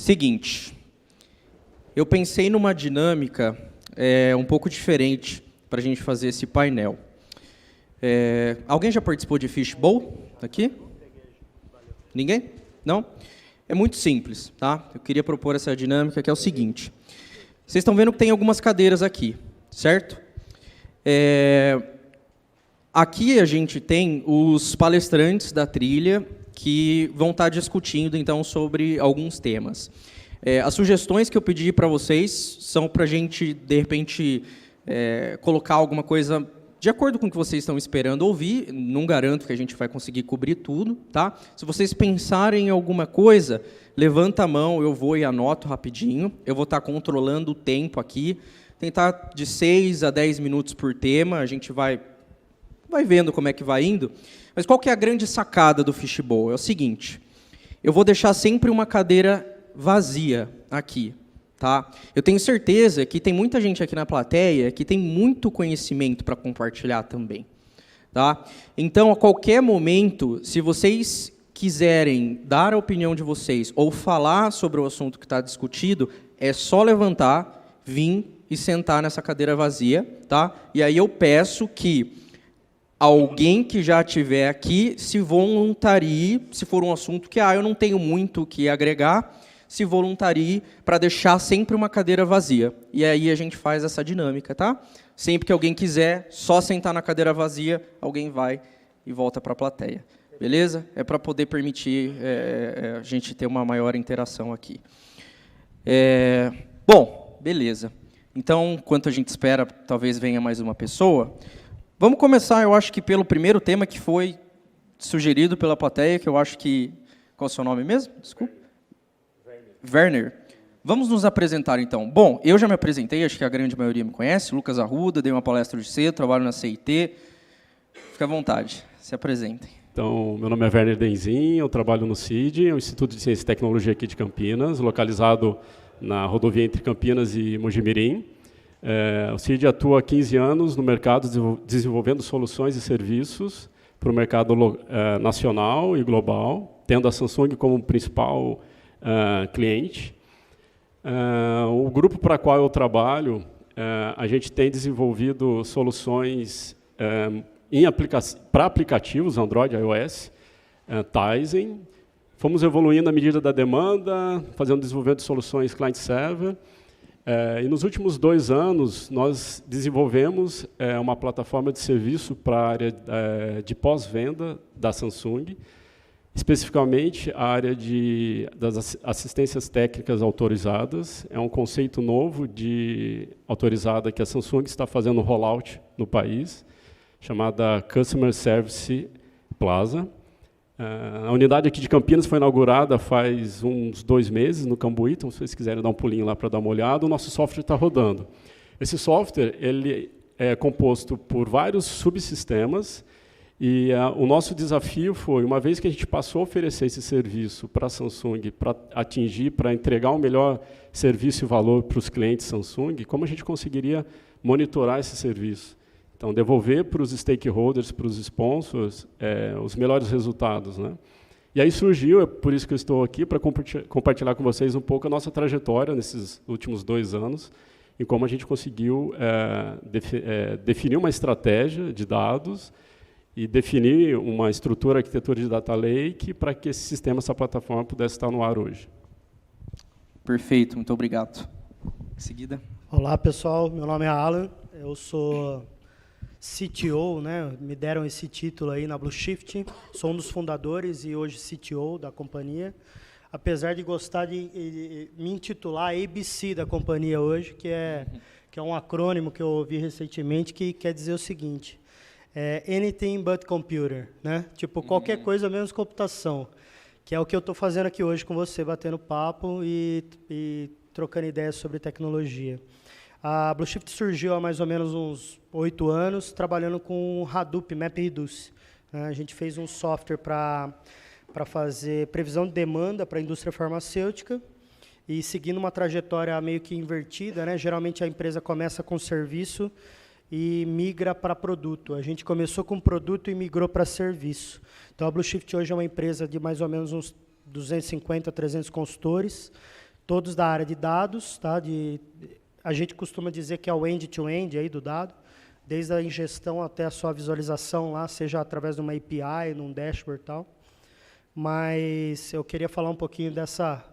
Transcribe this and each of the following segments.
Seguinte, eu pensei numa dinâmica um pouco diferente para a gente fazer esse painel. Alguém já participou de fishbowl aqui? Ninguém? Não? É muito simples, tá? Eu queria propor essa dinâmica que é o seguinte. Vocês estão vendo que tem algumas cadeiras aqui, certo? Aqui a gente tem os palestrantes da trilha que vão estar discutindo, então, sobre alguns temas. As sugestões que eu pedi para vocês são para a gente, de repente, colocar alguma coisa de acordo com o que vocês estão esperando ouvir. Não garanto que a gente vai conseguir cobrir tudo, tá? Se vocês pensarem em alguma coisa, levanta a mão, eu vou e anoto rapidinho. Eu vou estar controlando o tempo aqui. Tentar de 6 a 10 minutos por tema, a gente vai vendo como é que vai indo. Mas qual que é a grande sacada do fishbowl? É o seguinte, eu vou deixar sempre uma cadeira vazia aqui, tá? Eu tenho certeza que tem muita gente aqui na plateia que tem muito conhecimento para compartilhar também, tá? Então, a qualquer momento, se vocês quiserem dar a opinião de vocês ou falar sobre o assunto que está discutido, é só levantar, vir e sentar nessa cadeira vazia, tá? E aí eu peço que alguém que já estiver aqui se voluntarie, se for um assunto que eu não tenho muito o que agregar, se voluntarie para deixar sempre uma cadeira vazia. E aí a gente faz essa dinâmica, tá? Sempre que alguém quiser, só sentar na cadeira vazia, alguém vai e volta para a plateia. Beleza? É para poder permitir a gente ter uma maior interação aqui. Bom, beleza. Então, enquanto a gente espera, talvez venha mais uma pessoa. Vamos começar, eu acho que pelo primeiro tema que foi sugerido pela plateia, que eu acho que... Qual é o seu nome mesmo? Desculpa. Werner. Vamos nos apresentar, então. Bom, eu já me apresentei, acho que a grande maioria me conhece, Lucas Arruda, dei uma palestra de cedo, trabalho na CIT. Fica à vontade, se apresentem. Então, meu nome é Werner Denzin, eu trabalho no CID, o Instituto de Ciência e Tecnologia aqui de Campinas, localizado na rodovia entre Campinas e Mojimirim. O CID atua há 15 anos no mercado, desenvolvendo soluções e serviços para o mercado nacional e global, tendo a Samsung como principal cliente. O grupo para qual eu trabalho, a gente tem desenvolvido soluções para aplicativos Android, iOS, Tizen. Fomos evoluindo à medida da demanda, fazendo desenvolvimento de soluções client-server. E nos últimos 2 anos, nós desenvolvemos uma plataforma de serviço para a área de pós-venda da Samsung, especificamente a área das assistências técnicas autorizadas. É um conceito novo de autorizada que a Samsung está fazendo rollout no país, chamada Customer Service Plaza. A unidade aqui de Campinas foi inaugurada faz uns 2 meses, no Cambuí, então se vocês quiserem dar um pulinho lá para dar uma olhada, o nosso software está rodando. Esse software ele é composto por vários subsistemas, e o nosso desafio foi, uma vez que a gente passou a oferecer esse serviço para a Samsung, para entregar o melhor serviço e valor para os clientes Samsung, como a gente conseguiria monitorar esse serviço? Então, devolver para os stakeholders, para os sponsors, os melhores resultados, né? E aí surgiu, é por isso que eu estou aqui, para compartilhar com vocês um pouco a nossa trajetória nesses últimos 2 anos, e como a gente conseguiu definir uma estratégia de dados e definir uma estrutura, arquitetura de data lake, para que esse sistema, essa plataforma, pudesse estar no ar hoje. Perfeito, muito obrigado. Em seguida. Olá, pessoal. Meu nome é Alan. Eu sou CTO, né? Me deram esse título aí na Blueshift. Sou um dos fundadores e hoje CTO da companhia. Apesar de gostar de me intitular ABC da companhia hoje, que é um acrônimo que eu ouvi recentemente, que quer dizer o seguinte: anything but computer, né? Tipo, qualquer coisa menos computação, que é o que eu estou fazendo aqui hoje com você, batendo papo e trocando ideias sobre tecnologia. A Blueshift surgiu há mais ou menos uns 8 anos, trabalhando com Hadoop, MapReduce. A gente fez um software para fazer previsão de demanda para a indústria farmacêutica e seguindo uma trajetória meio que invertida, né? Geralmente a empresa começa com serviço e migra para produto. A gente começou com produto e migrou para serviço. Então, a Blueshift hoje é uma empresa de mais ou menos uns 250, 300 consultores, todos da área de dados, tá? A gente costuma dizer que é o end-to-end aí do dado, desde a ingestão até a sua visualização lá, seja através de uma API, num dashboard e tal. Mas eu queria falar um pouquinho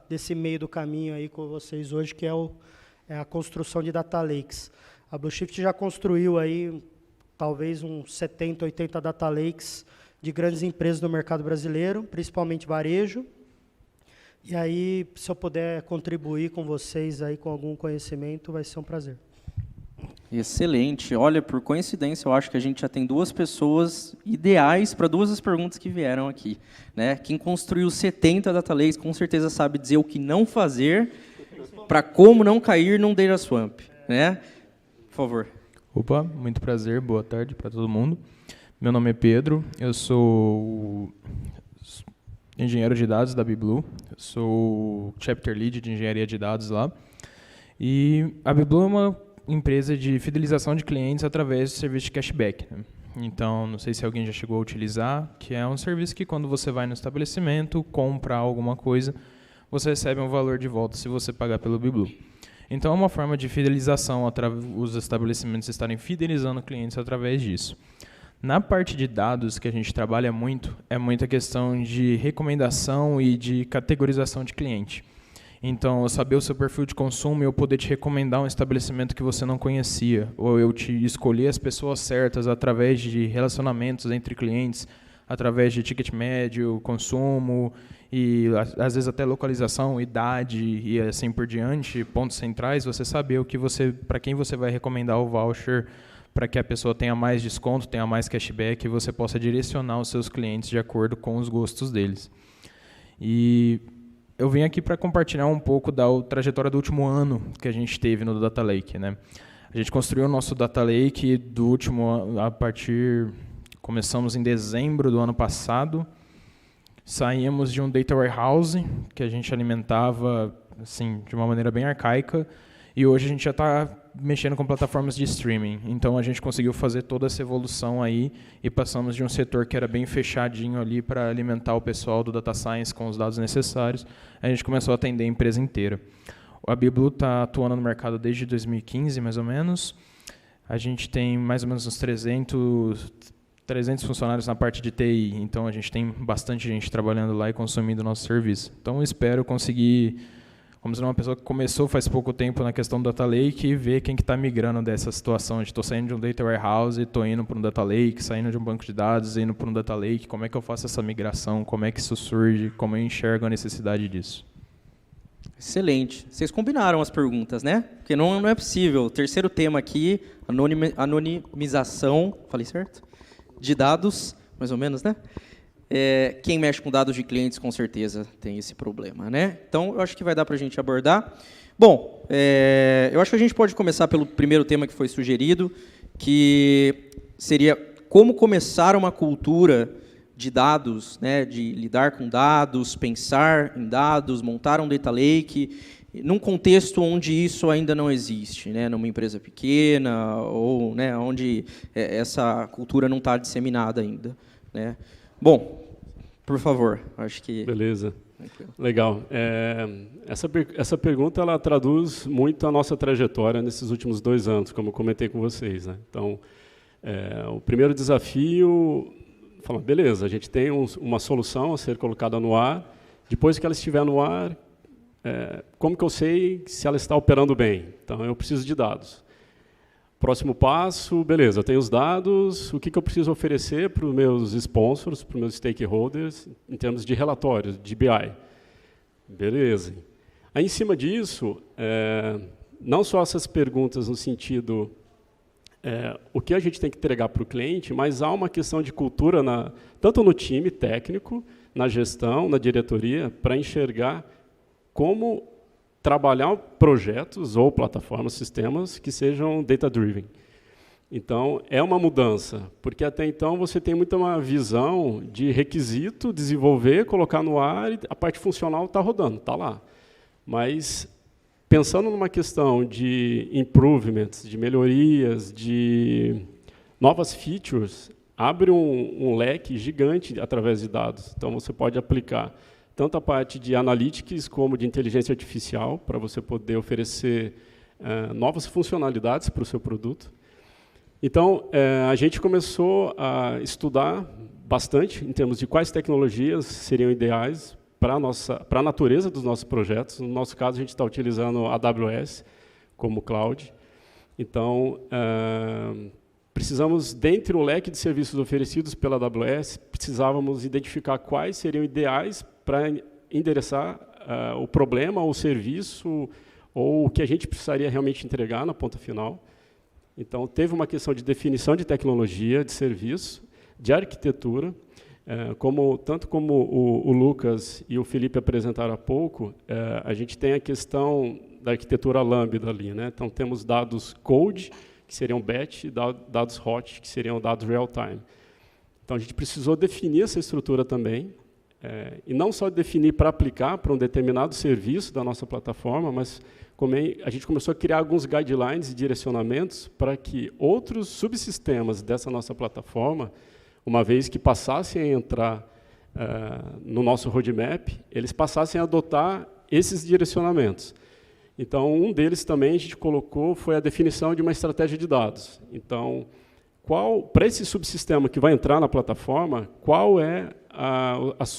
desse meio do caminho aí com vocês hoje, que é a construção de data lakes. A Blueshift já construiu aí talvez uns 70, 80 data lakes de grandes empresas do mercado brasileiro, principalmente varejo. E aí, se eu puder contribuir com vocês aí com algum conhecimento, vai ser um prazer. Excelente. Olha, por coincidência, eu acho que a gente já tem duas pessoas ideais para duas das perguntas que vieram aqui, né? Quem construiu 70 data lakes com certeza sabe dizer o que não fazer para como não cair num data swamp, né? Por favor. Opa, muito prazer, boa tarde para todo mundo. Meu nome é Pedro, eu sou engenheiro de dados da BeBlue, sou chapter lead de engenharia de dados lá. E a BeBlue é uma empresa de fidelização de clientes através de serviço de cashback, né? Então, não sei se alguém já chegou a utilizar, que é um serviço que quando você vai no estabelecimento, comprar alguma coisa, você recebe um valor de volta se você pagar pelo BeBlue. Então, é uma forma de fidelização, os estabelecimentos estarem fidelizando clientes através disso. Na parte de dados, que a gente trabalha muito, é muita questão de recomendação e de categorização de cliente. Então, eu saber o seu perfil de consumo e eu poder te recomendar um estabelecimento que você não conhecia, ou eu te escolher as pessoas certas através de relacionamentos entre clientes, através de ticket médio, consumo, e às vezes até localização, idade e assim por diante, pontos centrais, você saber para quem você vai recomendar o voucher para que a pessoa tenha mais desconto, tenha mais cashback e você possa direcionar os seus clientes de acordo com os gostos deles. E eu vim aqui para compartilhar um pouco da trajetória do último ano que a gente teve no Data Lake, né? A gente construiu o nosso Data Lake do último ano, começamos em dezembro do ano passado, saímos de um Data Warehouse que a gente alimentava assim, de uma maneira bem arcaica, e hoje a gente já está mexendo com plataformas de streaming. Então, a gente conseguiu fazer toda essa evolução aí e passamos de um setor que era bem fechadinho ali para alimentar o pessoal do Data Science com os dados necessários. A gente começou a atender a empresa inteira. A BeBlue está atuando no mercado desde 2015, mais ou menos. A gente tem mais ou menos uns 300 funcionários na parte de TI. Então, a gente tem bastante gente trabalhando lá e consumindo o nosso serviço. Então, espero conseguir, como ser uma pessoa que começou faz pouco tempo na questão do Data Lake, e ver quem que está migrando dessa situação de estou saindo de um Data Warehouse, estou indo para um Data Lake, saindo de um banco de dados, indo para um Data Lake, como é que eu faço essa migração, como é que isso surge, como eu enxergo a necessidade disso. Excelente. Vocês combinaram as perguntas, né? Porque não é possível. O terceiro tema aqui, anonimização, falei certo? De dados, mais ou menos, né? Quem mexe com dados de clientes, com certeza, tem esse problema, né? Então, eu acho que vai dar para a gente abordar. Bom, eu acho que a gente pode começar pelo primeiro tema que foi sugerido, que seria como começar uma cultura de dados, né, de lidar com dados, pensar em dados, montar um data lake, num contexto onde isso ainda não existe, né, numa empresa pequena, ou, né, onde essa cultura não está disseminada ainda, né? Bom, por favor, acho que... Beleza. Legal. Essa pergunta ela traduz muito a nossa trajetória nesses últimos 2 anos, como eu comentei com vocês, né? Então, o primeiro desafio, falar, beleza, a gente tem uma solução a ser colocada no ar, depois que ela estiver no ar, como que eu sei se ela está operando bem? Então, eu preciso de dados. Próximo passo, beleza, eu tenho os dados, o que eu preciso oferecer para os meus sponsors, para os meus stakeholders, em termos de relatórios, de BI. Beleza. Aí, em cima disso, não só essas perguntas no sentido o que a gente tem que entregar para o cliente, mas há uma questão de cultura, tanto no time técnico, na gestão, na diretoria, para enxergar como trabalhar projetos ou plataformas, sistemas que sejam data-driven. Então, é uma mudança, porque até então você tem muito uma visão de requisito, desenvolver, colocar no ar, e a parte funcional está rodando, está lá. Mas, pensando numa questão de improvements, de melhorias, de novas features, abre um leque gigante através de dados. Então, você pode aplicar tanto a parte de analytics como de inteligência artificial, para você poder oferecer novas funcionalidades para o seu produto. Então, a gente começou a estudar bastante em termos de quais tecnologias seriam ideais para a natureza dos nossos projetos. No nosso caso, a gente está utilizando a AWS como cloud. Então, precisamos, dentre o leque de serviços oferecidos pela AWS, precisávamos identificar quais seriam ideais para endereçar o problema, ou o serviço, ou o que a gente precisaria realmente entregar na ponta final. Então, teve uma questão de definição de tecnologia, de serviço, de arquitetura, tanto como o Lucas e o Felipe apresentaram há pouco, a gente tem a questão da arquitetura lambda ali, né? Então, temos dados cold, que seriam batch, e dados hot, que seriam dados real-time. Então, a gente precisou definir essa estrutura também, e não só definir para aplicar para um determinado serviço da nossa plataforma, mas a gente começou a criar alguns guidelines e direcionamentos para que outros subsistemas dessa nossa plataforma, uma vez que passassem a entrar no nosso roadmap, eles passassem a adotar esses direcionamentos. Então, um deles também a gente colocou foi a definição de uma estratégia de dados. Então, para esse subsistema que vai entrar na plataforma, qual é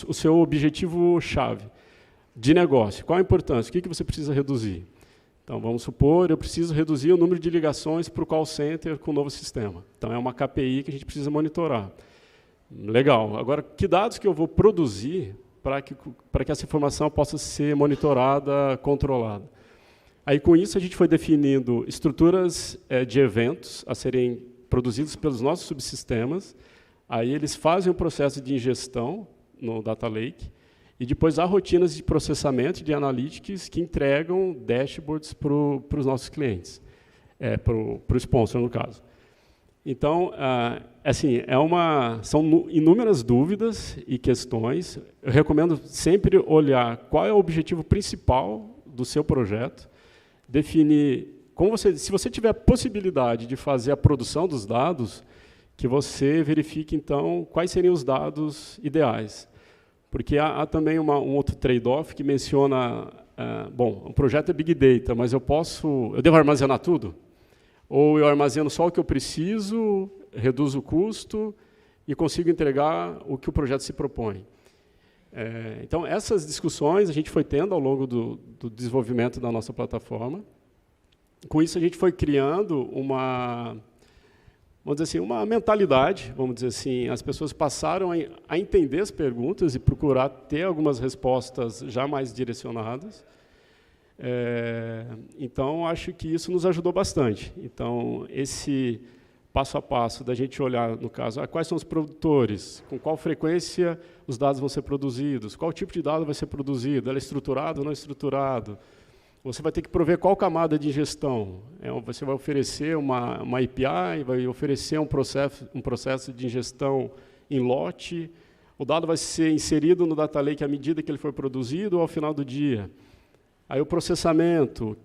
o seu objetivo-chave de negócio? Qual a importância? O que você precisa reduzir? Então, vamos supor, eu preciso reduzir o número de ligações para o call center com o novo sistema. Então, é uma KPI que a gente precisa monitorar. Legal. Agora, que dados que eu vou produzir para que essa informação possa ser monitorada, controlada? Aí, com isso, a gente foi definindo estruturas de eventos a serem produzidos pelos nossos subsistemas. Aí, eles fazem o processo de ingestão no Data Lake, e depois há rotinas de processamento de analytics que entregam dashboards para os nossos clientes, para o sponsor, no caso. Então, assim, são inúmeras dúvidas e questões. Eu recomendo sempre olhar qual é o objetivo principal do seu projeto, definir, se você tiver a possibilidade de fazer a produção dos dados, que você verifique, então, quais seriam os dados ideais. Porque há também um outro trade-off que menciona, bom, o projeto é Big Data, mas eu devo armazenar tudo? Ou eu armazeno só o que eu preciso, reduzo o custo e consigo entregar o que o projeto se propõe? Então, essas discussões a gente foi tendo ao longo do desenvolvimento da nossa plataforma. Com isso, a gente foi criando vamos dizer assim, uma mentalidade, vamos dizer assim, as pessoas passaram a entender as perguntas e procurar ter algumas respostas já mais direcionadas. Então, acho que isso nos ajudou bastante. Então, esse passo a passo da gente olhar, no caso, quais são os produtores, com qual frequência os dados vão ser produzidos, qual tipo de dado vai ser produzido, ele é estruturado ou não estruturado. Você vai ter que prover qual camada de ingestão. Você vai oferecer uma API, vai oferecer um processo de ingestão em lote. O dado vai ser inserido no Data Lake à medida que ele for produzido ou ao final do dia. Aí o processamento,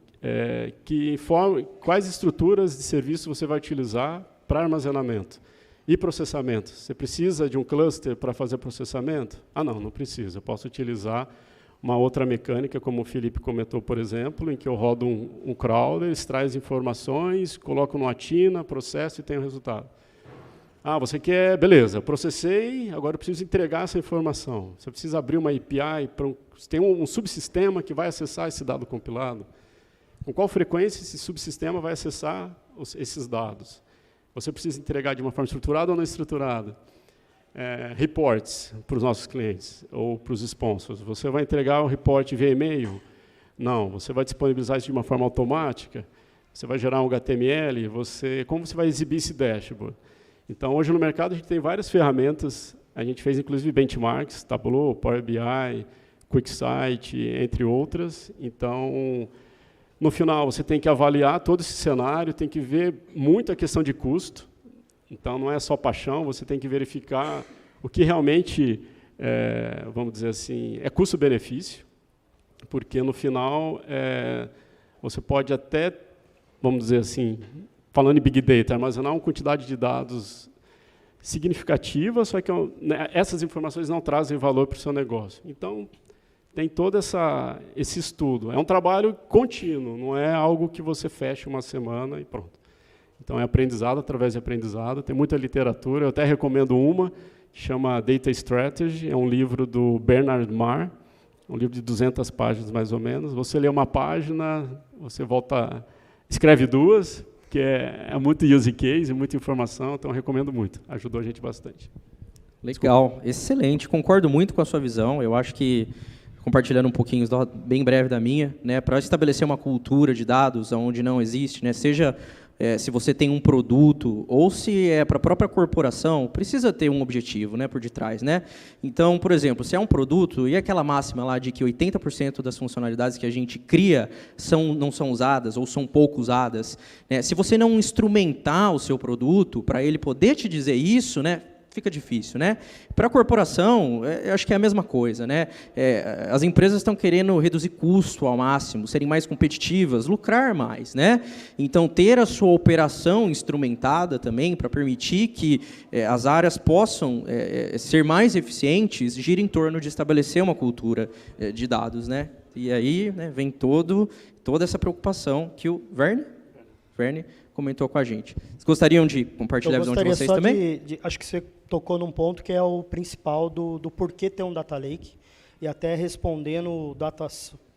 quais estruturas de serviço você vai utilizar para armazenamento. E processamento. Você precisa de um cluster para fazer processamento? Não precisa. Eu posso utilizar uma outra mecânica, como o Felipe comentou, por exemplo, em que eu rodo um crawler, extrai as informações, coloco numa tina, processo e tenho o resultado. Você quer... Beleza, processei, agora eu preciso entregar essa informação. Você precisa abrir uma API, você tem um subsistema que vai acessar esse dado compilado. Com qual frequência esse subsistema vai acessar esses dados? Você precisa entregar de uma forma estruturada ou não estruturada? Reports para os nossos clientes ou para os sponsors. Você vai entregar o report via e-mail? Não. Você vai disponibilizar isso de uma forma automática? Você vai gerar um HTML? Como você vai exibir esse dashboard? Então, hoje no mercado a gente tem várias ferramentas. A gente fez inclusive benchmarks, Tableau, Power BI, QuickSight, entre outras. Então, no final, você tem que avaliar todo esse cenário, tem que ver muito a questão de custo. Então, não é só paixão, você tem que verificar o que realmente, vamos dizer assim, é custo-benefício, porque, no final, você pode até, vamos dizer assim, falando em Big Data, armazenar uma quantidade de dados significativa, só que essas informações não trazem valor para o seu negócio. Então, tem todo esse estudo. É um trabalho contínuo, não é algo que você fecha uma semana e pronto. Então, é aprendizado através de aprendizado. Tem muita literatura, eu até recomendo uma, que chama Data Strategy, é um livro do Bernard Marr, um livro de 200 páginas, mais ou menos. Você lê uma página, você volta, escreve duas, que é muito use case, muita informação, então recomendo muito. Ajudou a gente bastante. Legal, excelente. Concordo muito com a sua visão. Eu acho que, compartilhando um pouquinho, bem breve da minha, né, para estabelecer uma cultura de dados onde não existe, né, seja se você tem um produto ou se é para a própria corporação, precisa ter um objetivo, né, por detrás, né? Então, por exemplo, se é um produto, e aquela máxima lá de que 80% das funcionalidades que a gente cria não são usadas ou são pouco usadas, né? Se você não instrumentar o seu produto para ele poder te dizer isso, né, fica difícil, né? Para a corporação, eu acho que é a mesma coisa, né? As empresas estão querendo reduzir custo ao máximo, serem mais competitivas, lucrar mais, né? Então, ter a sua operação instrumentada também para permitir que as áreas possam ser mais eficientes, gira em torno de estabelecer uma cultura de dados, né? E aí, né, vem toda essa preocupação que o Verne comentou com a gente. Vocês gostariam de compartilhar a visão de vocês também? Acho que você tocou num ponto que é o principal do porquê ter um data lake, e até respondendo,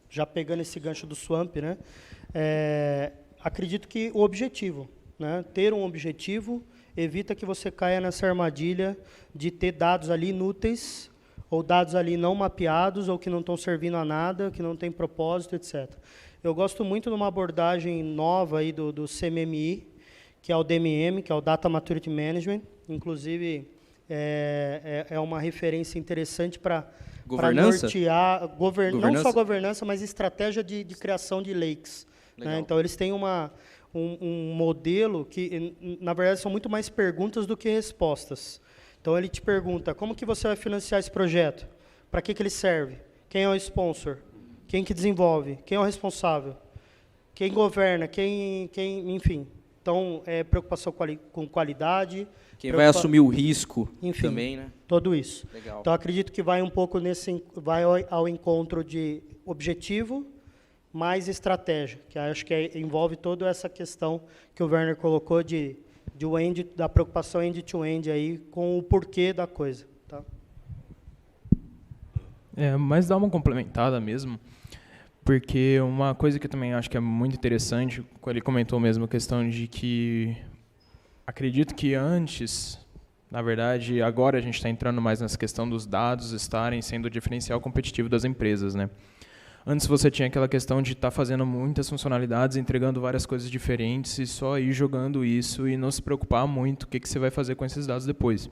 já pegando esse gancho do Swamp, né? Acredito que o objetivo, né? Ter um objetivo evita que você caia nessa armadilha de ter dados ali inúteis, ou dados ali não mapeados, ou que não estão servindo a nada, que não tem propósito, etc. Eu gosto muito de uma abordagem nova aí do CMMI, que é o DMM, que é o Data Maturity Management. Inclusive, é uma referência interessante para nortear, não só governança, mas estratégia de criação de lakes. Né? Então, eles têm um modelo que, na verdade, são muito mais perguntas do que respostas. Então, ele te pergunta, como que você vai financiar esse projeto? Para que ele serve? Quem é o sponsor? Quem que desenvolve? Quem é o responsável? Quem governa? Enfim. Então, preocupação com qualidade. Quem vai assumir o risco, enfim, também, né? Tudo isso. Legal. Então, acredito que vai um pouco vai ao encontro de objetivo mais estratégia, que acho que envolve toda essa questão que o Werner colocou da preocupação end-to-end aí com o porquê da coisa. Tá? Mas dá uma complementada mesmo, porque uma coisa que eu também acho que é muito interessante, ele comentou mesmo a questão de que acredito que antes, na verdade, agora a gente está entrando mais nessa questão dos dados estarem sendo o diferencial competitivo das empresas, né? Antes você tinha aquela questão de estar fazendo muitas funcionalidades, entregando várias coisas diferentes e só ir jogando isso e não se preocupar muito o que você vai fazer com esses dados depois.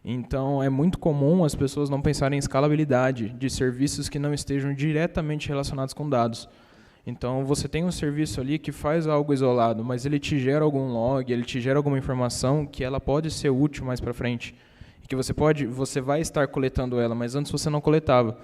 Então, é muito comum as pessoas não pensarem em escalabilidade de serviços que não estejam diretamente relacionados com dados. Então, você tem um serviço ali que faz algo isolado, mas ele te gera algum log, ele te gera alguma informação que ela pode ser útil mais para frente. E que você vai estar coletando ela, mas antes você não coletava.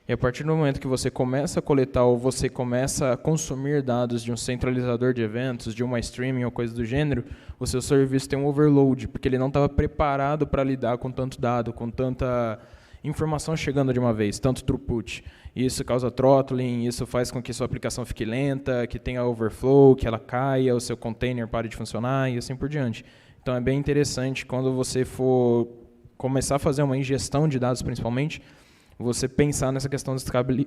E a partir do momento que você começa a coletar ou você começa a consumir dados de um centralizador de eventos, de uma streaming ou coisa do gênero, o seu serviço tem um overload, porque ele não estava preparado para lidar com tanto dado, com tanta informação chegando de uma vez, tanto throughput. Isso causa throttling, isso faz com que sua aplicação fique lenta, que tenha overflow, que ela caia, o seu container pare de funcionar e assim por diante. Então é bem interessante quando você for começar a fazer uma ingestão de dados, principalmente, você pensar nessa questão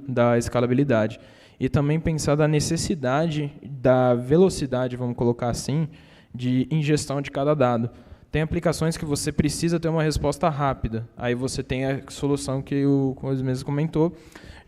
da escalabilidade. E também pensar da necessidade, da velocidade, vamos colocar assim, de ingestão de cada dado. Tem aplicações que você precisa ter uma resposta rápida. Aí você tem a solução que o Coisa mesmo comentou,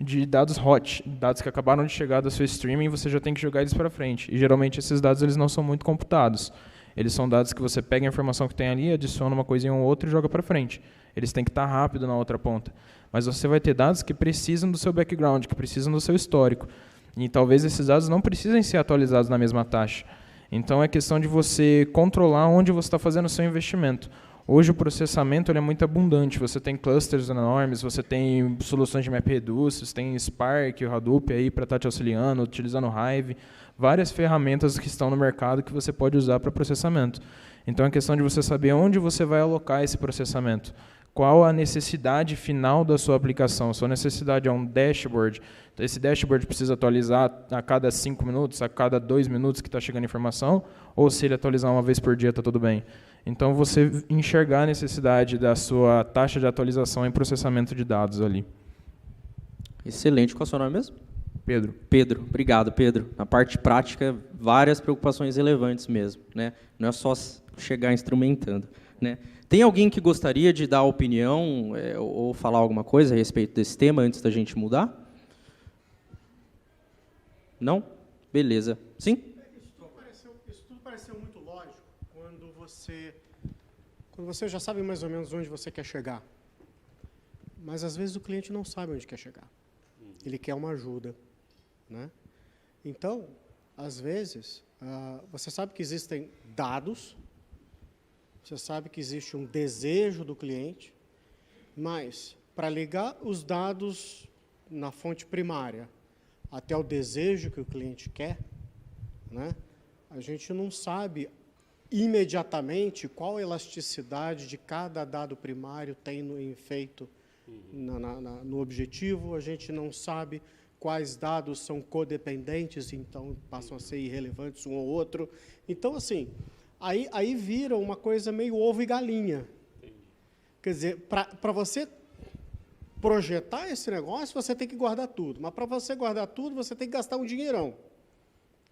de dados hot, dados que acabaram de chegar da sua streaming, você já tem que jogar eles para frente. E geralmente esses dados eles não são muito computados. Eles são dados que você pega a informação que tem ali, adiciona uma coisinha ou outra e joga para frente. Eles têm que estar rápido na outra ponta. Mas você vai ter dados que precisam do seu background, que precisam do seu histórico. E talvez esses dados não precisem ser atualizados na mesma taxa. Então é questão de você controlar onde você está fazendo o seu investimento. Hoje o processamento ele é muito abundante. Você tem clusters enormes, você tem soluções de MapReduce, você tem Spark, o Hadoop aí para estar te auxiliando, utilizando Hive. Várias ferramentas que estão no mercado que você pode usar para processamento. Então é questão de você saber onde você vai alocar esse processamento. qual a necessidade final da sua aplicação. Sua necessidade é um dashboard. Esse dashboard precisa atualizar a cada 5 minutos, a cada 2 minutos que está chegando informação, ou se ele atualizar uma vez por dia, está tudo bem. Então, você enxergar a necessidade da sua taxa de atualização em processamento de dados ali. Excelente. Qual é o seu nome mesmo? Pedro. Pedro. Obrigado, Pedro. Na parte prática, várias preocupações relevantes mesmo, né? Não é só chegar instrumentando, né? Tem alguém que gostaria de dar opinião ou falar alguma coisa a respeito desse tema antes da gente mudar? Não? Beleza. Sim? Isso tudo pareceu muito lógico quando você já sabe mais ou menos onde você quer chegar. Mas, às vezes, o cliente não sabe onde quer chegar. Ele quer uma ajuda, né? Então, às vezes, você sabe que existem dados, você sabe que existe um desejo do cliente, mas, para ligar os dados na fonte primária até o desejo que o cliente quer, né, a gente não sabe imediatamente qual a elasticidade de cada dado primário tem no efeito no objetivo, a gente não sabe quais dados são codependentes, então passam a ser irrelevantes um ou outro. Então, assim, aí vira uma coisa meio ovo e galinha. Quer dizer, para você projetar esse negócio, você tem que guardar tudo. Mas, para você guardar tudo, você tem que gastar um dinheirão.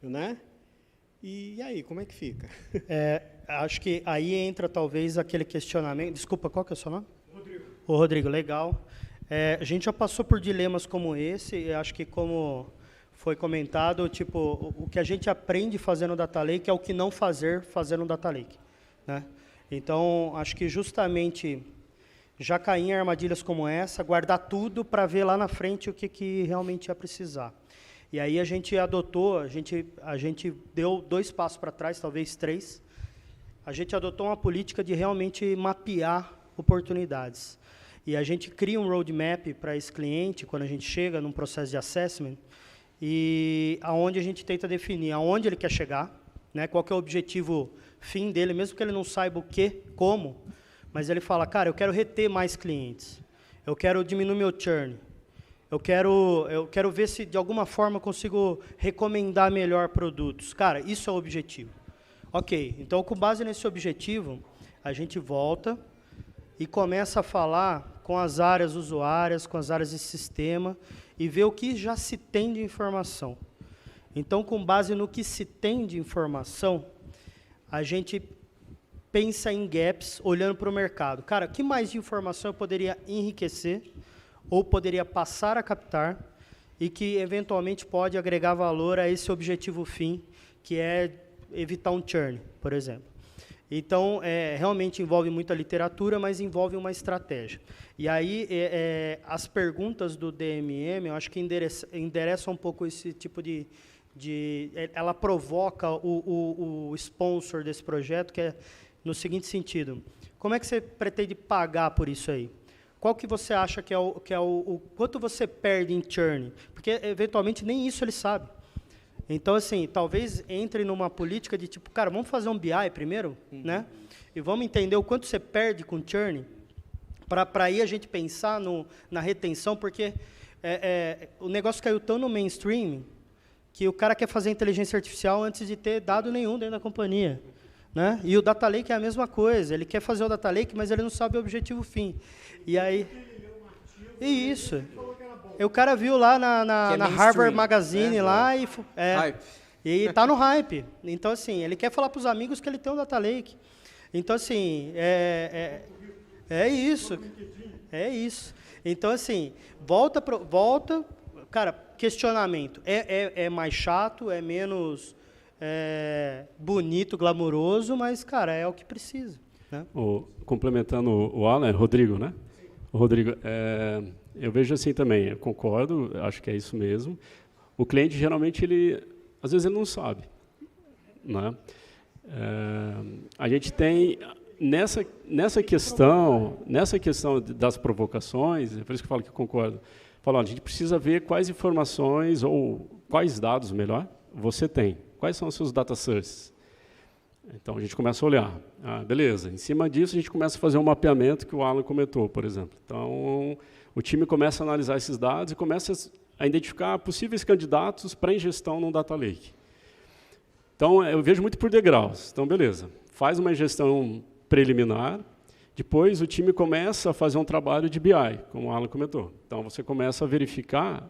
Né? E aí, como é que fica? Acho que aí entra, talvez, aquele questionamento... Desculpa, qual que é o seu nome? Ô, Rodrigo, legal. A gente já passou por dilemas como esse, e acho que, como foi comentado, tipo, o que a gente aprende fazendo Data Lake é o que não fazer fazendo Data Lake, né? Então, acho que justamente já cair em armadilhas como essa, guardar tudo para ver lá na frente o que realmente ia precisar. E aí a gente adotou, a gente deu 2 passos para trás, talvez 3. A gente adotou uma política de realmente mapear oportunidades. E a gente cria um roadmap para esse cliente, quando a gente chega num processo de assessment, e aonde a gente tenta definir aonde ele quer chegar, né, qual que é o objetivo fim dele, mesmo que ele não saiba o que, como, mas ele fala, cara, eu quero reter mais clientes, eu quero diminuir meu churn, eu quero ver se de alguma forma eu consigo recomendar melhor produtos. Cara, isso é o objetivo. Ok, então com base nesse objetivo, a gente volta e começa a falar com as áreas usuárias, com as áreas de sistema, e ver o que já se tem de informação. Então, com base no que se tem de informação, a gente pensa em gaps, olhando para o mercado. Cara, o que mais de informação eu poderia enriquecer, ou poderia passar a captar, e que, eventualmente, pode agregar valor a esse objetivo fim, que é evitar um churn, por exemplo. Então, realmente envolve muita literatura, mas envolve uma estratégia. E aí, as perguntas do DMM, eu acho que endereçam um pouco esse tipo de ela provoca o sponsor desse projeto, que é no seguinte sentido: como é que você pretende pagar por isso aí? Qual que você acha que é o quanto você perde em churn? Porque, eventualmente, nem isso ele sabe. Então, assim, talvez entre numa política de tipo, cara, vamos fazer um BI primeiro, né? E vamos entender o quanto você perde com churn, para aí a gente pensar na retenção, porque o negócio caiu tão no mainstream que o cara quer fazer inteligência artificial antes de ter dado nenhum dentro da companhia, né? E o Data Lake é a mesma coisa, ele quer fazer o Data Lake, mas ele não sabe o objetivo fim. E aí... E isso. O cara viu lá na Harvard Magazine lá e está no hype. Então, assim, ele quer falar para os amigos que ele tem um Data Lake. Então, assim, é isso. É isso. Então, assim, volta, cara, questionamento. É mais chato, é menos bonito, glamuroso, mas, cara, é o que precisa. Né? Complementando o Alan, Rodrigo, né? O Rodrigo, eu vejo assim também, eu concordo, acho que é isso mesmo. O cliente, geralmente, às vezes ele não sabe. Né? A gente tem, nessa questão das provocações, é por isso que eu falo que eu concordo, a gente precisa ver quais informações, ou quais dados, melhor, você tem. Quais são os seus data sources? Então, a gente começa a olhar. Beleza, em cima disso, a gente começa a fazer um mapeamento que o Alan comentou, por exemplo. Então, o time começa a analisar esses dados e começa a identificar possíveis candidatos para ingestão num data lake. Então, eu vejo muito por degraus. Então, beleza, faz uma ingestão preliminar, depois o time começa a fazer um trabalho de BI, como o Alan comentou. Então, você começa a verificar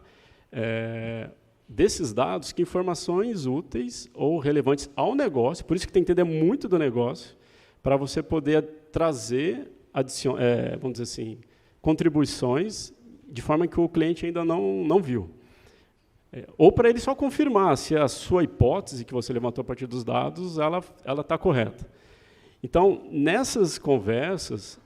desses dados que informações úteis ou relevantes ao negócio, por isso que tem que entender muito do negócio, para você poder trazer, vamos dizer assim, contribuições de forma que o cliente ainda não viu. Ou para ele só confirmar se a sua hipótese que você levantou a partir dos dados, ela está correta. Então, nessas conversas,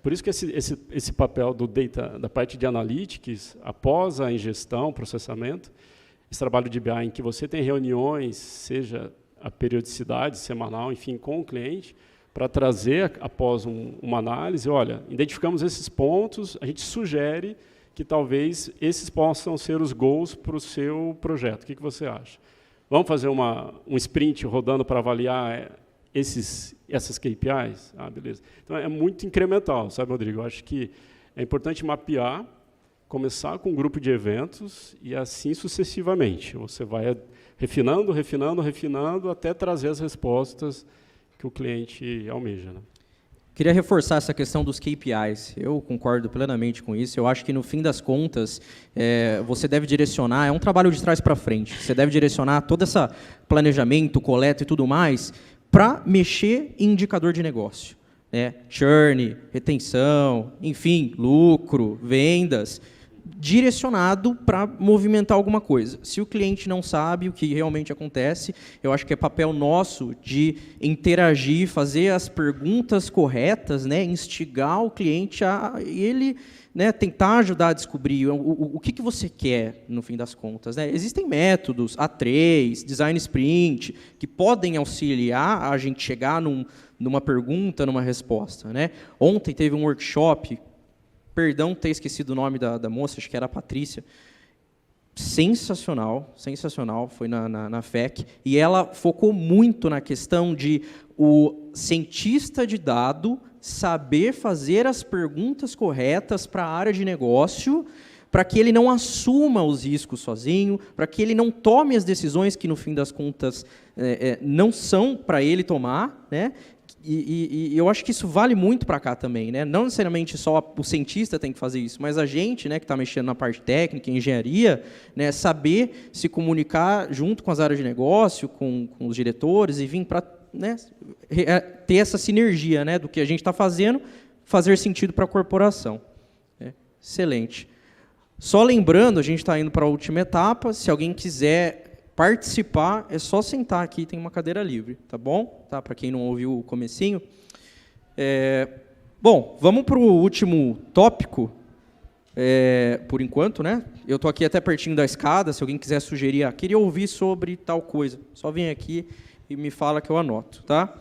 por isso que esse papel do data, da parte de analytics, após a ingestão, processamento, esse trabalho de BI em que você tem reuniões, seja a periodicidade semanal, enfim, com o cliente, para trazer, após uma análise, olha, identificamos esses pontos, a gente sugere que talvez esses possam ser os goals para o seu projeto. O que você acha? Vamos fazer um sprint rodando para avaliar essas KPIs? Beleza. Então, é muito incremental, sabe, Rodrigo? Eu acho que é importante mapear, começar com um grupo de eventos e assim sucessivamente. Você vai refinando, refinando, refinando, até trazer as respostas que o cliente almeja, né? Queria reforçar essa questão dos KPIs. Eu concordo plenamente com isso. Eu acho que, no fim das contas, você deve direcionar, é um trabalho de trás para frente, você deve direcionar todo esse planejamento, coleta e tudo mais para mexer em indicador de negócio. Churn, retenção, enfim, lucro, vendas, direcionado para movimentar alguma coisa. Se o cliente não sabe o que realmente acontece, eu acho que é papel nosso de interagir, fazer as perguntas corretas, instigar o cliente a ele tentar ajudar a descobrir o que você quer, no fim das contas. Existem métodos, A3, Design Sprint, que podem auxiliar a gente chegar numa pergunta, numa resposta. Ontem teve um workshop, perdão ter esquecido o nome da moça, acho que era a Patrícia, sensacional, foi na FEC, e ela focou muito na questão de o cientista de dado saber fazer as perguntas corretas para a área de negócio, para que ele não assuma os riscos sozinho, para que ele não tome as decisões que, no fim das contas, não são para ele tomar, E eu acho que isso vale muito para cá também, Não necessariamente só o cientista tem que fazer isso, mas a gente, que está mexendo na parte técnica, engenharia, saber se comunicar junto com as áreas de negócio, com os diretores, e vir para ter essa sinergia, do que a gente está fazendo, fazer sentido para a corporação. Excelente. Só lembrando, a gente está indo para a última etapa. Se alguém quiser participar, é só sentar aqui, tem uma cadeira livre, tá bom? Para quem não ouviu o comecinho. Bom, vamos para o último tópico, por enquanto, Eu estou aqui até pertinho da escada, se alguém quiser sugerir, queria ouvir sobre tal coisa, só vem aqui e me fala que eu anoto, tá?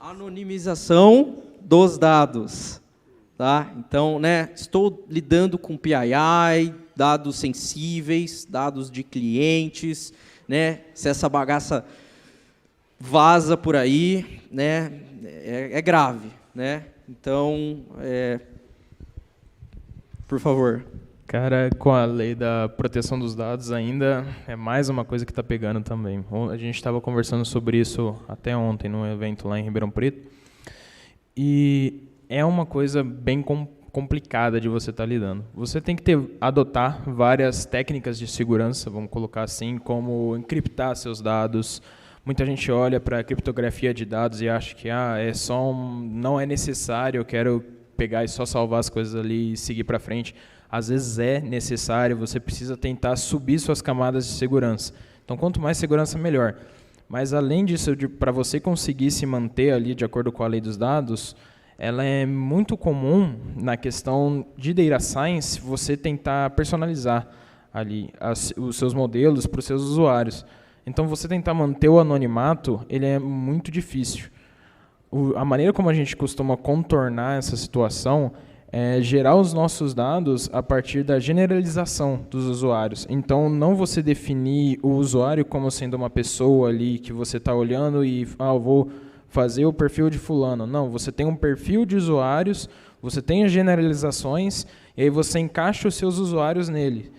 Anonimização dos dados. Tá? Então, estou lidando com PII, dados sensíveis, dados de clientes, se essa bagaça vaza por aí, é grave. Então, por favor. Cara, com a lei da proteção dos dados ainda é mais uma coisa que está pegando também. A gente estava conversando sobre isso até ontem, num evento lá em Ribeirão Preto, e é uma coisa bem complicada de você estar lidando. Você tem que adotar várias técnicas de segurança, vamos colocar assim, como encriptar seus dados. Muita gente olha para a criptografia de dados e acha que não é necessário, eu quero pegar e só salvar as coisas ali e seguir para frente. Às vezes é necessário, você precisa tentar subir suas camadas de segurança. Então, quanto mais segurança, melhor. Mas, além disso, para você conseguir se manter ali de acordo com a lei dos dados, ela é muito comum na questão de data science, você tentar personalizar ali os seus modelos para os seus usuários. Então, você tentar manter o anonimato, ele é muito difícil. A maneira como a gente costuma contornar essa situação gerar os nossos dados a partir da generalização dos usuários. Então, não você definir o usuário como sendo uma pessoa ali que você está olhando e eu vou fazer o perfil de fulano. Não, você tem um perfil de usuários, você tem as generalizações e aí você encaixa os seus usuários nele.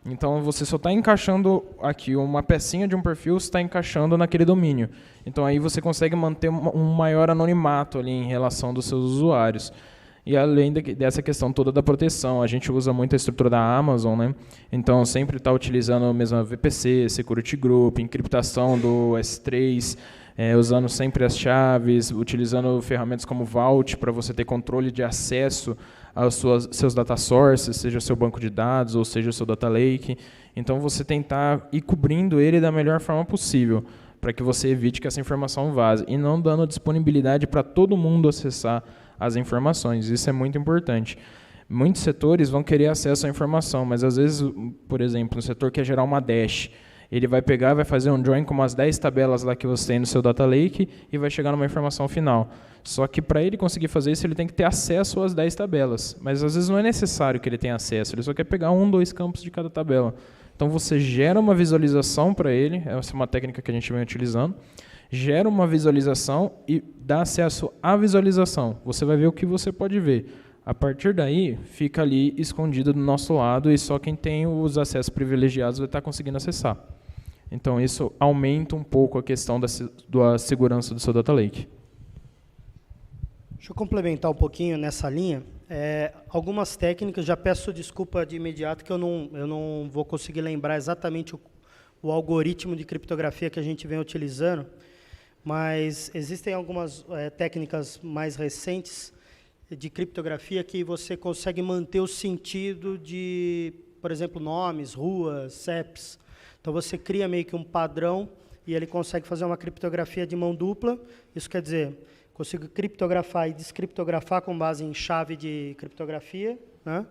Então, você só está encaixando aqui uma pecinha de um perfil, você está encaixando naquele domínio. Então, aí você consegue manter um maior anonimato ali em relação dos seus usuários. E além dessa questão toda da proteção, a gente usa muito a estrutura da Amazon, né? Então, sempre está utilizando a mesma VPC, Security Group, encriptação do S3, usando sempre as chaves, utilizando ferramentas como Vault para você ter controle de acesso aos seus data sources, seja o seu banco de dados ou seja o seu data lake. Então, você tentar ir cobrindo ele da melhor forma possível, para que você evite que essa informação vaze, e não dando disponibilidade para todo mundo acessar as informações. Isso é muito importante. Muitos setores vão querer acesso à informação, mas às vezes, por exemplo, no setor quer gerar uma dash, ele vai pegar, vai fazer um join com umas 10 tabelas lá que você tem no seu data lake e vai chegar numa informação final. Só que para ele conseguir fazer isso, ele tem que ter acesso às 10 tabelas. Mas às vezes não é necessário que ele tenha acesso, ele só quer pegar 1, 2 campos de cada tabela. Então você gera uma visualização para ele, essa é uma técnica que a gente vem utilizando, gera uma visualização e dá acesso à visualização. Você vai ver o que você pode ver. A partir daí, fica ali escondido do nosso lado e só quem tem os acessos privilegiados vai estar conseguindo acessar. Então, isso aumenta um pouco a questão da segurança do seu data lake. Deixa eu complementar um pouquinho nessa linha. Algumas técnicas, já peço desculpa de imediato que eu não vou conseguir lembrar exatamente o algoritmo de criptografia que a gente vem utilizando, mas existem algumas técnicas mais recentes de criptografia que você consegue manter o sentido de, por exemplo, nomes, ruas, CEPs. Então, você cria meio que um padrão e ele consegue fazer uma criptografia de mão dupla. Isso quer dizer, consigo criptografar e descriptografar com base em chave de criptografia, né?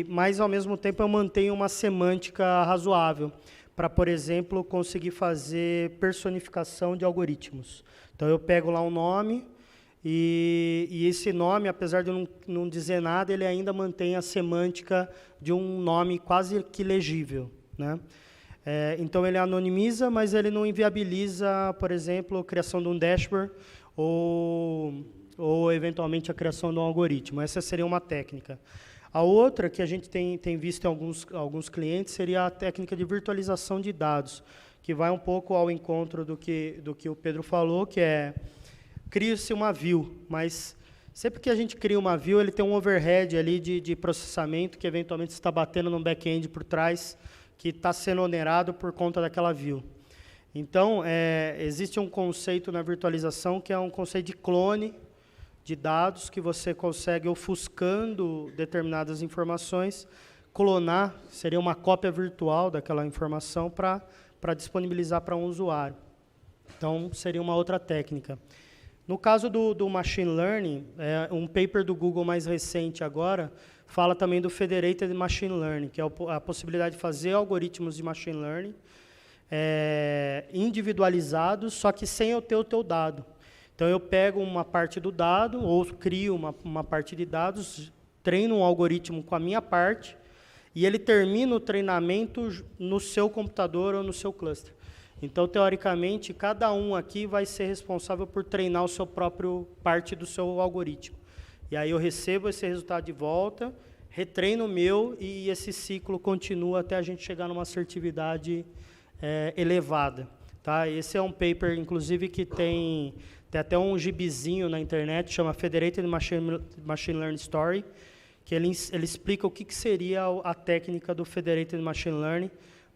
Mas, ao mesmo tempo, eu mantenho uma semântica razoável para, por exemplo, conseguir fazer personificação de algoritmos. Então, eu pego lá um nome e esse nome, apesar de não dizer nada, ele ainda mantém a semântica de um nome quase que legível, né? Então, ele anonimiza, mas ele não inviabiliza, por exemplo, a criação de um dashboard ou eventualmente, a criação de um algoritmo. Essa seria uma técnica. A outra, que a gente tem visto em alguns clientes, seria a técnica de virtualização de dados, que vai um pouco ao encontro do que o Pedro falou, que cria-se uma view, mas sempre que a gente cria uma view, ele tem um overhead ali de processamento, que eventualmente está batendo no back-end por trás, que está sendo onerado por conta daquela view. Então, existe um conceito na virtualização que é um conceito de clone de dados, que você consegue, ofuscando determinadas informações, clonar, seria uma cópia virtual daquela informação para disponibilizar para um usuário. Então, seria uma outra técnica. No caso do Machine Learning, um paper do Google mais recente agora, fala também do Federated Machine Learning, que é a possibilidade de fazer algoritmos de Machine Learning individualizados, só que sem eu ter o teu dado. Então, eu pego uma parte do dado, ou crio uma parte de dados, treino um algoritmo com a minha parte, e ele termina o treinamento no seu computador ou no seu cluster. Então, teoricamente, cada um aqui vai ser responsável por treinar o seu próprio parte do seu algoritmo. E aí eu recebo esse resultado de volta, retreino o meu, e esse ciclo continua até a gente chegar numa assertividade elevada. Tá? Esse é um paper, inclusive, que tem até um gibizinho na internet, chama Federated Machine Learning Story, que ele explica o que seria a técnica do Federated Machine Learning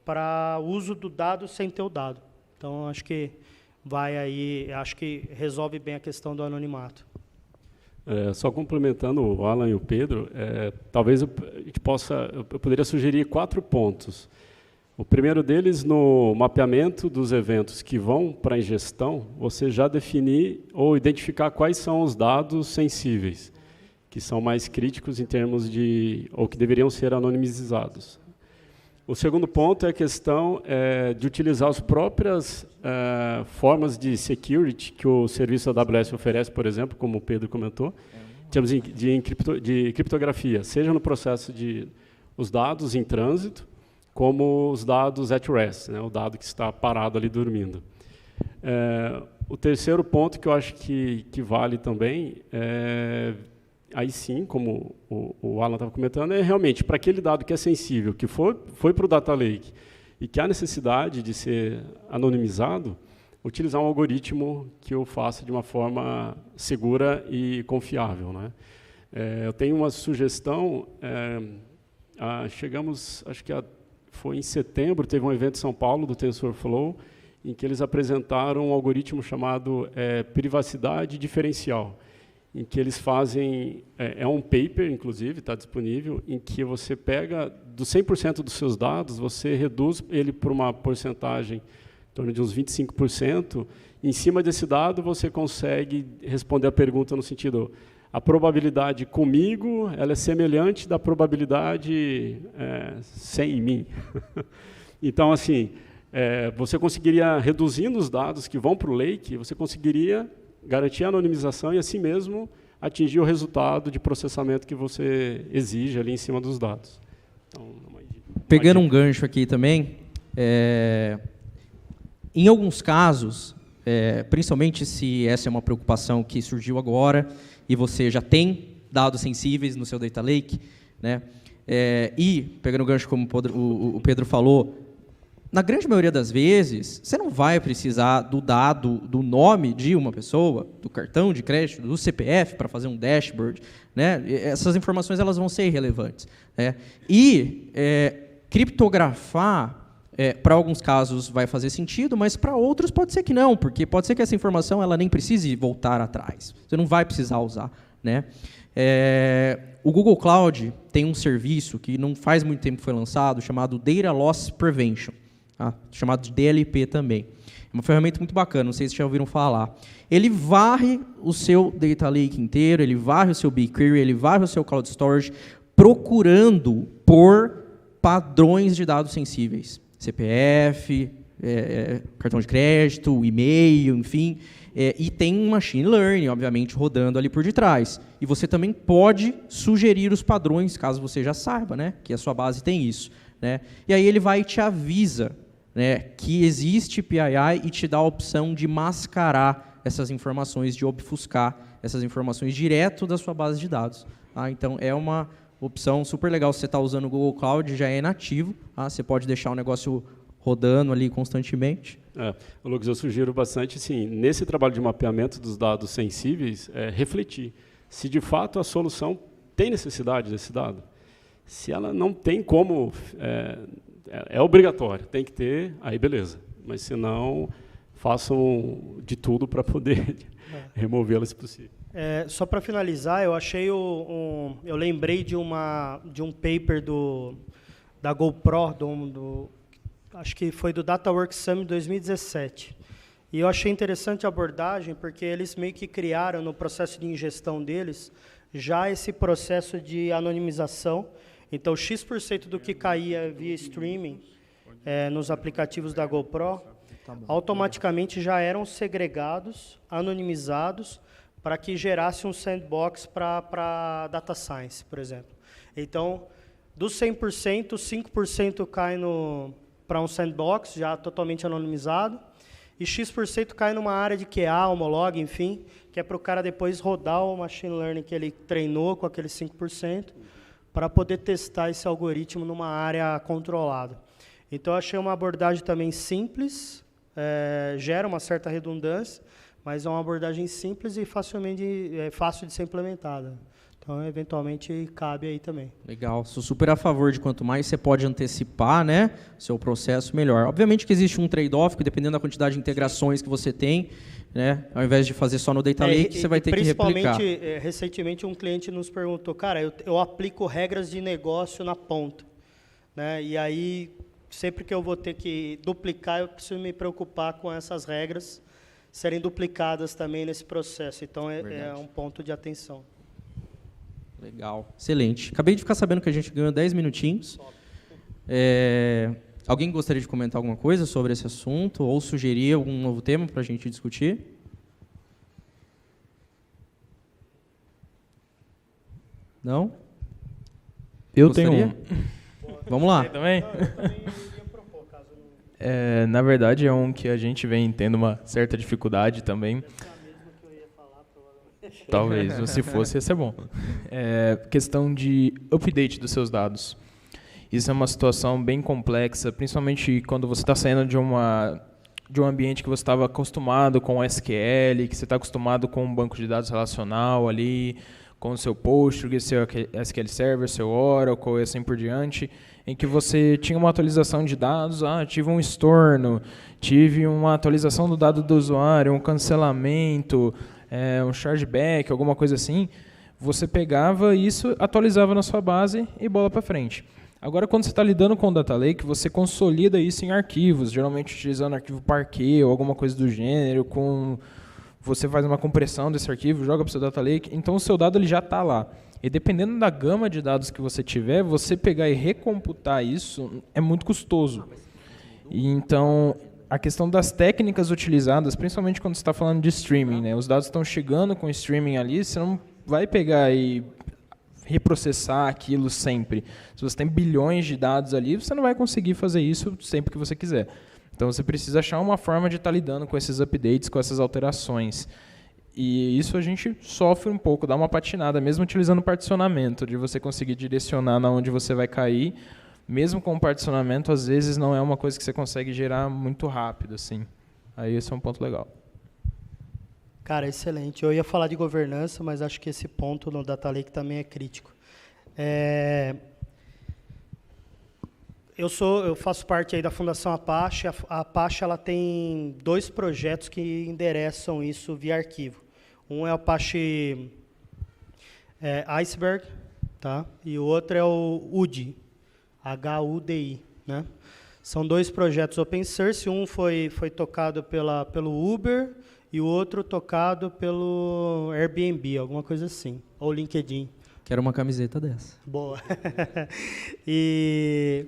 para o uso do dado sem ter o dado. Então, acho que acho que resolve bem a questão do anonimato. Só complementando o Alan e o Pedro, talvez eu poderia sugerir 4 pontos. O primeiro deles, no mapeamento dos eventos que vão para a ingestão, você já definir ou identificar quais são os dados sensíveis, que são mais críticos em termos ou que deveriam ser anonimizados. O segundo ponto é a questão de utilizar as próprias formas de security que o serviço AWS oferece, por exemplo, como o Pedro comentou, termos de criptografia, seja no processo de os dados em trânsito, como os dados at rest, né, o dado que está parado ali dormindo. O terceiro ponto que eu acho que vale também, aí sim, como o Alan estava comentando, é realmente para aquele dado que é sensível, que foi para o Data Lake e que há necessidade de ser anonimizado, utilizar um algoritmo que o faça de uma forma segura e confiável, né? Eu tenho uma sugestão, chegamos, acho que foi em setembro, teve um evento em São Paulo do TensorFlow, em que eles apresentaram um algoritmo chamado privacidade diferencial, em que eles fazem, é um paper, inclusive, está disponível, em que você pega, dos 100% dos seus dados, você reduz ele por uma porcentagem em torno de uns 25%. Em cima desse dado, você consegue responder a pergunta no sentido, a probabilidade comigo ela é semelhante da probabilidade sem mim. Então, assim, você conseguiria, reduzindo os dados que vão para o Lake, você conseguiria garantir a anonimização e, assim mesmo, atingir o resultado de processamento que você exige ali em cima dos dados. Então, pegando um gancho aqui também, em alguns casos, principalmente se essa é uma preocupação que surgiu agora e você já tem dados sensíveis no seu Data Lake, né? E, pegando o gancho como o Pedro falou, na grande maioria das vezes, você não vai precisar do dado, do nome de uma pessoa, do cartão de crédito, do CPF para fazer um dashboard, né? Essas informações elas vão ser irrelevantes, né? E criptografar, para alguns casos vai fazer sentido, mas para outros pode ser que não, porque pode ser que essa informação ela nem precise voltar atrás. Você não vai precisar usar, né? O Google Cloud tem um serviço que não faz muito tempo que foi lançado, chamado Data Loss Prevention, chamado de DLP também. É uma ferramenta muito bacana, não sei se já ouviram falar. Ele varre o seu Data Lake inteiro, ele varre o seu BigQuery, ele varre o seu Cloud Storage, procurando por padrões de dados sensíveis. CPF, cartão de crédito, e-mail, enfim. E tem um machine learning, obviamente, rodando ali por detrás. E você também pode sugerir os padrões, caso você já saiba, né, que a sua base tem isso, né? E aí ele vai e te avisa, né, que existe PII e te dá a opção de mascarar essas informações, de obfuscar essas informações direto da sua base de dados. Então, é uma opção super legal. Se você está usando o Google Cloud, já é nativo. Você pode deixar o negócio rodando ali constantemente. Lucas, eu sugiro bastante, sim, nesse trabalho de mapeamento dos dados sensíveis, refletir se de fato a solução tem necessidade desse dado. Se ela não tem como, é obrigatório, tem que ter, aí beleza. Mas se não, façam de tudo para poder removê-la se possível. Só para finalizar, eu achei eu lembrei de um paper da GoPro, acho que foi do DataWorks Summit 2017. E eu achei interessante a abordagem, porque eles meio que criaram, no processo de ingestão deles, já esse processo de anonimização. Então, X% do que caía via streaming nos aplicativos da GoPro, automaticamente já eram segregados, anonimizados, para que gerasse um sandbox para data science, por exemplo. Então, dos 100%, 5% cai para um sandbox, já totalmente anonimizado, e X% cai numa área de QA, homolog, enfim, que é para o cara depois rodar o machine learning que ele treinou com aqueles 5%, para poder testar esse algoritmo numa área controlada. Então, eu achei uma abordagem também simples, gera uma certa redundância, mas é uma abordagem simples e fácil de ser implementada. Então, eventualmente, cabe aí também. Legal. Sou super a favor de quanto mais você pode antecipar, né, seu processo, melhor. Obviamente que existe um trade-off, que dependendo da quantidade de integrações que você tem, né, ao invés de fazer só no Data Lake, você vai ter que replicar. Principalmente, recentemente, um cliente nos perguntou, cara, eu aplico regras de negócio na ponta, né, e aí, sempre que eu vou ter que duplicar, eu preciso me preocupar com essas regras serem duplicadas também nesse processo. Então, é um ponto de atenção. Legal. Excelente. Acabei de ficar sabendo que a gente ganhou 10 minutinhos. Alguém gostaria de comentar alguma coisa sobre esse assunto ou sugerir algum novo tema para a gente discutir? Não? Eu Gostaria? tenho Vamos lá. também? Na verdade, é um que a gente vem tendo uma certa dificuldade também. Talvez, se fosse, ia ser bom. Questão de update dos seus dados. Isso é uma situação bem complexa, principalmente quando você está saindo de um ambiente que você estava acostumado com SQL, que você está acostumado com um banco de dados relacional ali, com o seu Postgres, seu SQL Server, seu Oracle e assim por diante, em que você tinha uma atualização de dados, tive um estorno, tive uma atualização do dado do usuário, um cancelamento, um chargeback, alguma coisa assim, você pegava isso, atualizava na sua base e bola para frente. Agora, quando você está lidando com o Data Lake, você consolida isso em arquivos, geralmente utilizando arquivo Parquet ou alguma coisa do gênero, você faz uma compressão desse arquivo, joga para o seu Data Lake, então o seu dado ele já está lá. E dependendo da gama de dados que você tiver, você pegar e recomputar isso é muito custoso. E então, a questão das técnicas utilizadas, principalmente quando você está falando de streaming, né? Os dados estão chegando com streaming ali, você não vai pegar e reprocessar aquilo sempre. Se você tem bilhões de dados ali, você não vai conseguir fazer isso sempre que você quiser. Então você precisa achar uma forma de estar lidando com esses updates, com essas alterações. E isso a gente sofre um pouco, dá uma patinada, mesmo utilizando particionamento, de você conseguir direcionar na onde você vai cair. Mesmo com o particionamento, às vezes não é uma coisa que você consegue gerar muito rápido, assim. Aí esse é um ponto legal. Cara, excelente. Eu ia falar de governança, mas acho que esse ponto no Data Lake também é crítico. Eu faço parte aí da Fundação Apache. A Apache ela tem 2 projetos que endereçam isso via arquivo. Um é o Apache Iceberg, tá? E o outro é o UDI, HUDI, né? São 2 projetos open source. Um foi tocado pelo Uber e o outro tocado pelo Airbnb, alguma coisa assim, ou LinkedIn. Quero uma camiseta dessa. Boa. E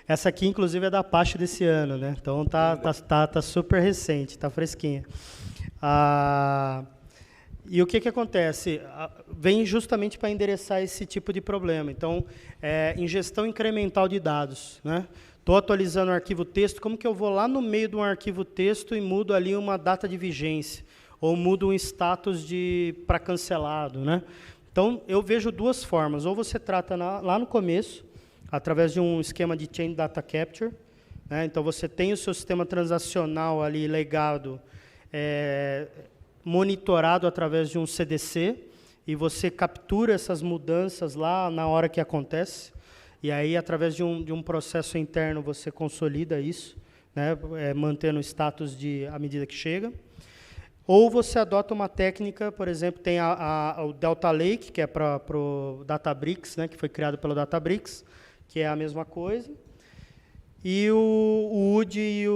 essa aqui, inclusive, é da Apache desse ano, né? Então tá super recente, tá fresquinha. E o que acontece? Vem justamente para endereçar esse tipo de problema. Então, ingestão incremental de dados, né? Estou atualizando um arquivo texto, como que eu vou lá no meio de um arquivo texto e mudo ali uma data de vigência? Ou mudo um status para cancelado, né? Então, eu vejo 2 formas. Ou você trata lá no começo, através de um esquema de Chain Data Capture, né? Então, você tem o seu sistema transacional ali legado, monitorado através de um CDC, e você captura essas mudanças lá na hora que acontece. E aí, através de um processo interno, você consolida isso, né, mantendo o status à medida que chega. Ou você adota uma técnica, por exemplo, tem o Delta Lake, que é para o Databricks, né, que foi criado pelo Databricks, que é a mesma coisa. E o UDI e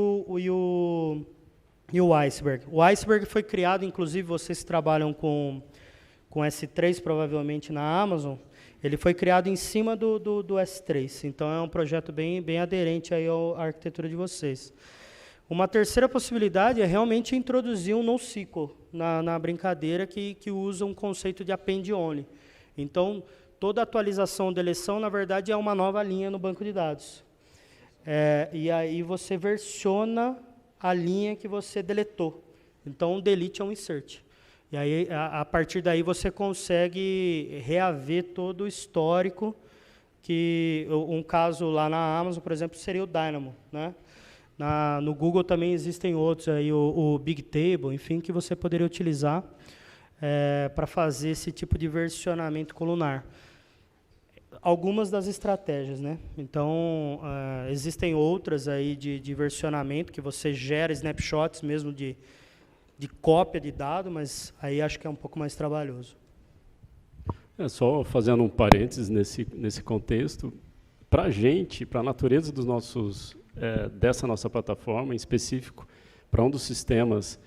o Iceberg. O Iceberg foi criado, inclusive, vocês que trabalham com S3, provavelmente, na Amazon. Ele foi criado em cima do S3, então é um projeto bem aderente aí à arquitetura de vocês. Uma terceira possibilidade é realmente introduzir um NoSQL na brincadeira que usa um conceito de append-only. Então, toda atualização ou deleção, na verdade, é uma nova linha no banco de dados. E aí você versiona a linha que você deletou. Então, um delete é um insert. E aí, a partir daí, você consegue reaver todo o histórico, que um caso lá na Amazon, por exemplo, seria o Dynamo, né? No Google também existem outros, aí, o Bigtable, enfim, que você poderia utilizar para fazer esse tipo de versionamento colunar. Algumas das estratégias, né? Então, existem outras aí de versionamento, que você gera snapshots mesmo de cópia de dado, mas aí acho que é um pouco mais trabalhoso. Só fazendo um parênteses nesse contexto, para a gente, para a natureza dos dessa nossa plataforma, em específico, para um dos sistemas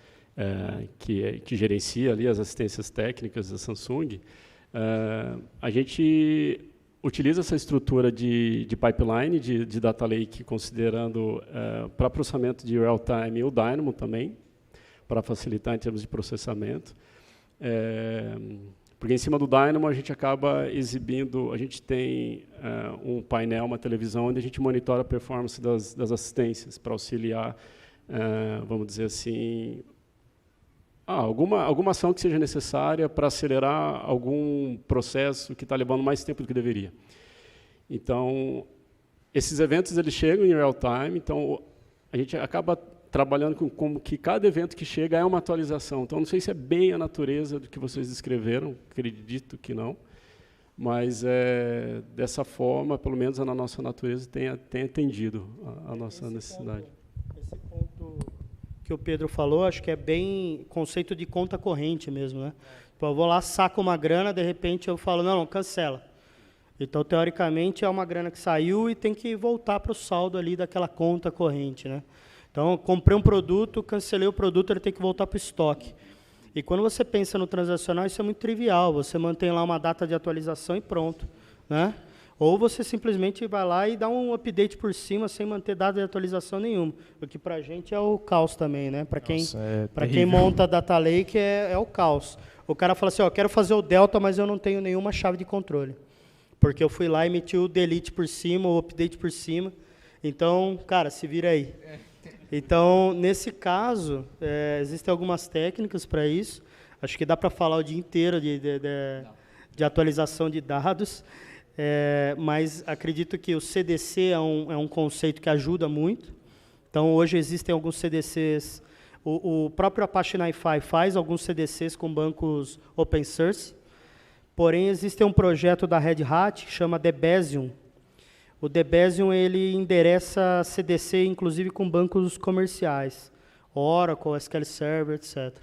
que gerencia ali as assistências técnicas da Samsung, a gente utiliza essa estrutura de pipeline, de data lake, considerando para processamento de real-time o Dynamo também, para facilitar em termos de processamento. Porque em cima do Dynamo a gente acaba exibindo, a gente tem um painel, uma televisão, onde a gente monitora a performance das assistências para auxiliar, vamos dizer assim, alguma ação que seja necessária para acelerar algum processo que está levando mais tempo do que deveria. Então, esses eventos eles chegam em real time, então a gente acaba trabalhando com como que cada evento que chega é uma atualização. Então, não sei se é bem a natureza do que vocês descreveram, acredito que não, mas dessa forma, pelo menos na nossa natureza, tem atendido a nossa necessidade. Esse ponto que o Pedro falou, acho que é bem conceito de conta corrente mesmo, né? Então, eu vou lá, saco uma grana, de repente eu falo, não, cancela. Então, teoricamente, é uma grana que saiu e tem que voltar para o saldo ali daquela conta corrente, né? Então, comprei um produto, cancelei o produto, ele tem que voltar para o estoque. E quando você pensa no transacional, isso é muito trivial. Você mantém lá uma data de atualização e pronto, né? Ou você simplesmente vai lá e dá um update por cima sem manter data de atualização nenhuma. O que para a gente é o caos também, né? Para quem monta Data Lake é o caos. O cara fala assim, ó, quero fazer o Delta, mas eu não tenho nenhuma chave de controle. Porque eu fui lá e meti o delete por cima, o update por cima. Então, cara, se vira aí. Então, nesse caso, existem algumas técnicas para isso. Acho que dá para falar o dia inteiro de atualização de dados, mas acredito que o CDC é um conceito que ajuda muito. Então, hoje existem alguns CDCs. O próprio Apache NiFi faz alguns CDCs com bancos open source. Porém, existe um projeto da Red Hat que chama Debezium. O Debezium ele endereça CDC, inclusive com bancos comerciais, Oracle, SQL Server, etc.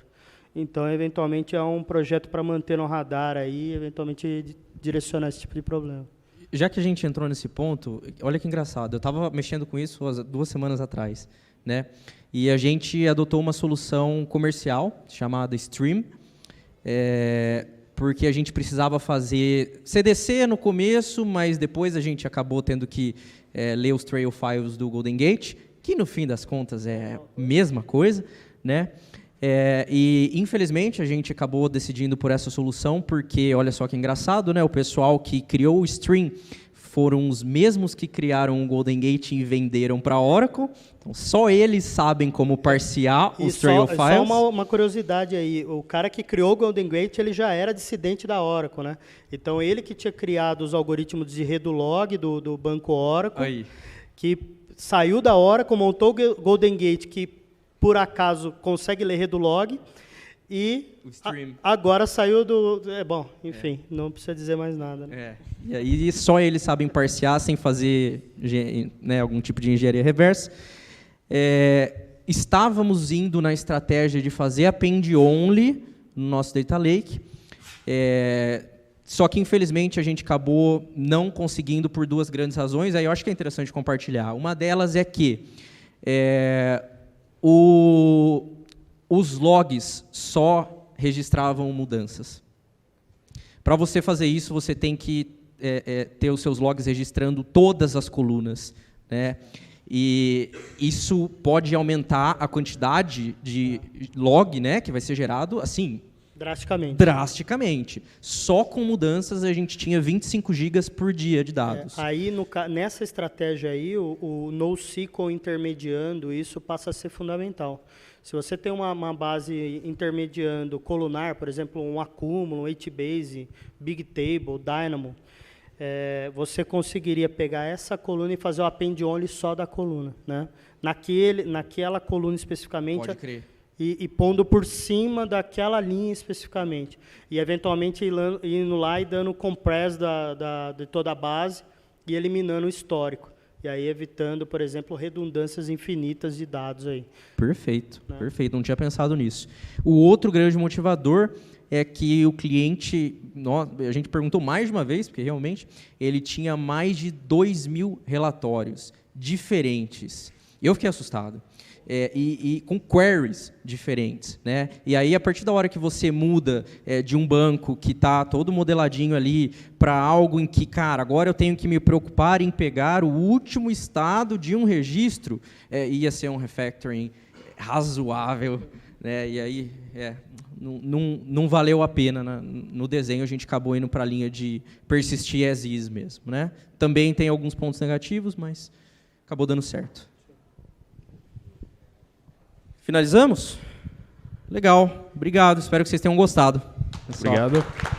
Então, eventualmente, é um projeto para manter no radar aí, eventualmente direcionar esse tipo de problema. Já que a gente entrou nesse ponto, olha que engraçado, eu estava mexendo com isso 2 semanas atrás, né? E a gente adotou uma solução comercial chamada Stream, porque a gente precisava fazer CDC no começo, mas depois a gente acabou tendo que ler os trail files do Golden Gate, que no fim das contas é a mesma coisa, né? E infelizmente a gente acabou decidindo por essa solução, porque olha só que engraçado, né? O pessoal que criou o Stream foram os mesmos que criaram o Golden Gate e venderam para a Oracle. Então, só eles sabem como parsear os trail files. Só uma curiosidade aí, o cara que criou o Golden Gate, ele já era dissidente da Oracle, né? Então, ele que tinha criado os algoritmos de RedoLog do banco Oracle, aí, que saiu da Oracle, montou o Golden Gate, que por acaso consegue ler RedoLog, e agora saiu do... bom, enfim, não precisa dizer mais nada. Né? E aí só eles sabem parsear sem fazer algum tipo de engenharia reversa. Estávamos indo na estratégia de fazer append only no nosso Data Lake, só que, infelizmente, a gente acabou não conseguindo por 2 grandes razões. Aí eu acho que é interessante compartilhar. Uma delas é que os logs só registravam mudanças. Para você fazer isso, você tem que ter os seus logs registrando todas as colunas, né? E isso pode aumentar a quantidade de log, né, que vai ser gerado, assim, drasticamente. Só com mudanças a gente tinha 25 gigas por dia de dados. Aí, nessa estratégia aí, o NoSQL intermediando isso passa a ser fundamental. Se você tem uma base intermediando colunar, por exemplo, um acúmulo, um HBase, Bigtable, Dynamo, você conseguiria pegar essa coluna e fazer o append only só da coluna, né? Naquela coluna especificamente. Pode crer. E pondo por cima daquela linha especificamente. E, eventualmente, indo lá e dando compress de toda a base e eliminando o histórico. E aí evitando, por exemplo, redundâncias infinitas de dados aí. Perfeito, né? Perfeito. Não tinha pensado nisso. O outro grande motivador é que o cliente, a gente perguntou mais de uma vez, porque realmente ele tinha mais de 2.000 relatórios diferentes. Eu fiquei assustado. E com queries diferentes, né? E aí, a partir da hora que você muda de um banco que está todo modeladinho ali para algo em que, cara, agora eu tenho que me preocupar em pegar o último estado de um registro, ia ser um refactoring razoável, né? E aí não valeu a pena. No desenho a gente acabou indo para a linha de persistir as is mesmo, né? Também tem alguns pontos negativos, mas acabou dando certo. Finalizamos? Legal, obrigado. Espero que vocês tenham gostado. Pessoal. Obrigado.